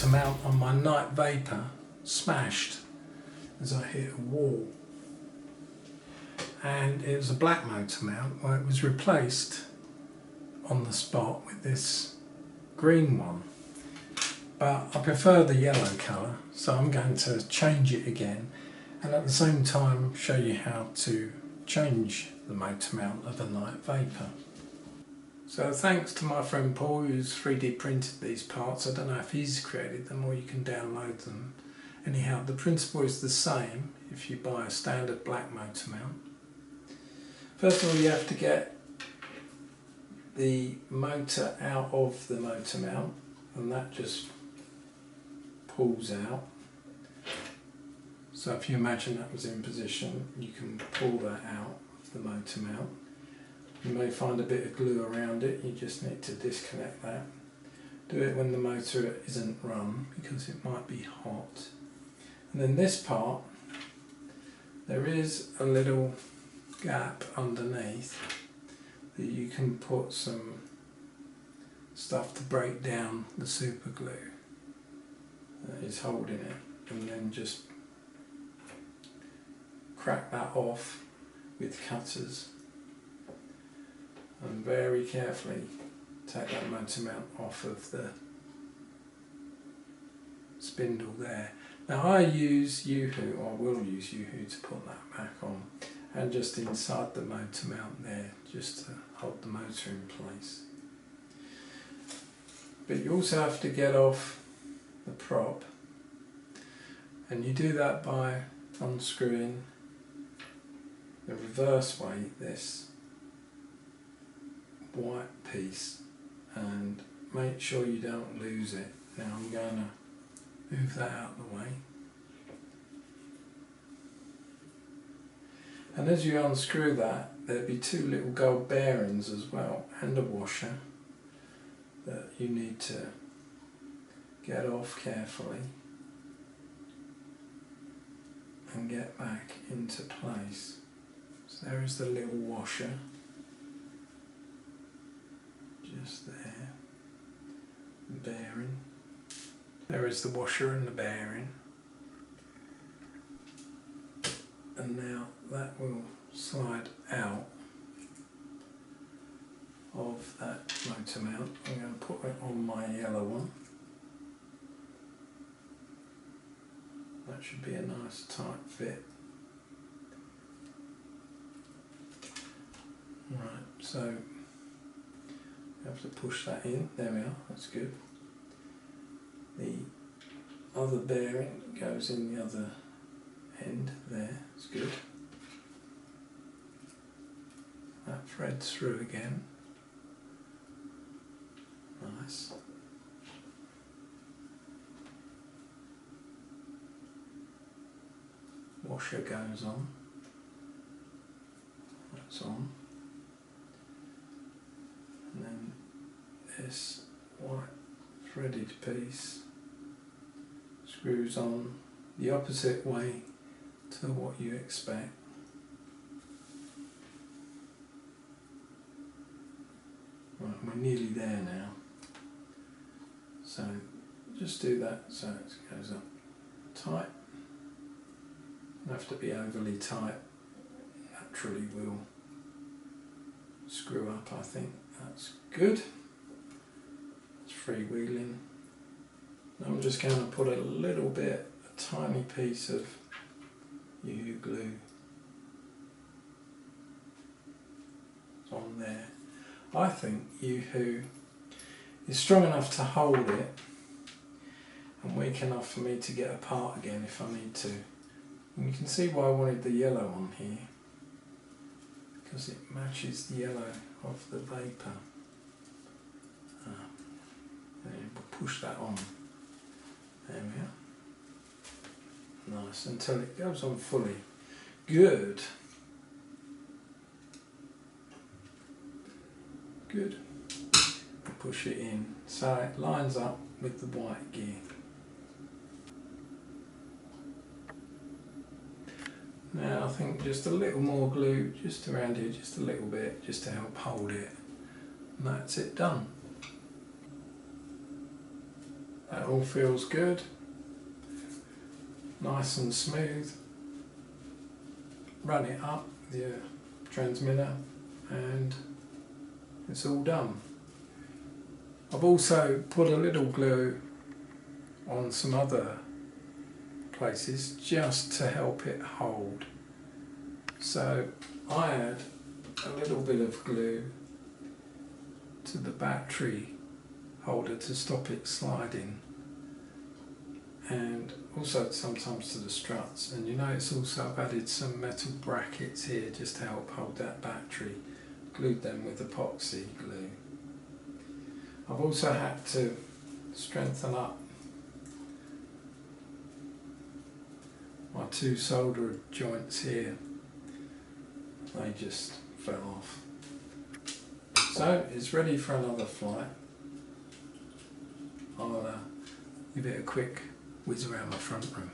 motor mount on my Night Vapor smashed as I hit a wall, and it was a black motor mount where it was replaced on the spot with this green one, but I prefer the yellow colour, so I'm going to change it again and at the same time show you how to change the motor mount of a Night Vapor. So thanks to my friend Paul who's 3D printed these parts. I don't know if he's created them or you can download them. Anyhow, the principle is the same if you buy a standard black motor mount. First of all, you have to get the motor out of the motor mount, and that just pulls out. So if you imagine that was in position, you can pull that out of the motor mount. You may find a bit of glue around it, you just need to disconnect that. Do it when the motor isn't run because it might be hot. And then this part, there is a little gap underneath that you can put some stuff to break down the super glue that is holding it, and then just crack that off with cutters. And very carefully take that motor mount off of the spindle there. Now I use U-Hoo, or will use U-Hoo to put that back on, and just inside the motor mount there, just to hold the motor in place. But you also have to get off the prop, and you do that by unscrewing the reverse way this white piece, and make sure you don't lose it. Now I'm going to move that out of the way, and as you unscrew that, there'll be two little gold bearings as well, and a washer that you need to get off carefully and get back into place. So there is the little washer just there, the bearing. There is the washer and the bearing, and now that will slide out of that motor mount. I'm going to put it on my yellow one. That should be a nice tight fit. Right, so you have to push that in. There we are, that's good. The other bearing goes in the other end there, it's good. That threads through again. Nice. Washer goes on. That's on. And then this white threaded piece screws on the opposite way to what you expect. Right, we're nearly there now. So just do that so it goes up tight. Don't have to be overly tight, naturally will screw up, I think. That's good. It's freewheeling. I'm just going to put a little bit, a tiny piece of U-Hoo glue on there. I think U-Hoo is strong enough to hold it and weak enough for me to get apart again if I need to. And you can see why I wanted the yellow on here, because it matches the yellow of the Vapor. And we'll push that on. There we are. Nice, until it goes on fully. Good. Good. Push it in so it lines up with the white gear. Now I think just a little more glue just around here, just a little bit, just to help hold it. And that's it done. That all feels good, nice and smooth. Run it up with your transmitter and it's all done. I've also put a little glue on some other places just to help it hold. So I add a little bit of glue to the battery holder to stop it sliding, and also sometimes to the struts. And you notice also I've added some metal brackets here just to help hold that battery, glued them with epoxy glue. I've also had to strengthen up my two solder joints here. They just fell off. So it's ready for another flight. I'll give it a quick whiz around my front room.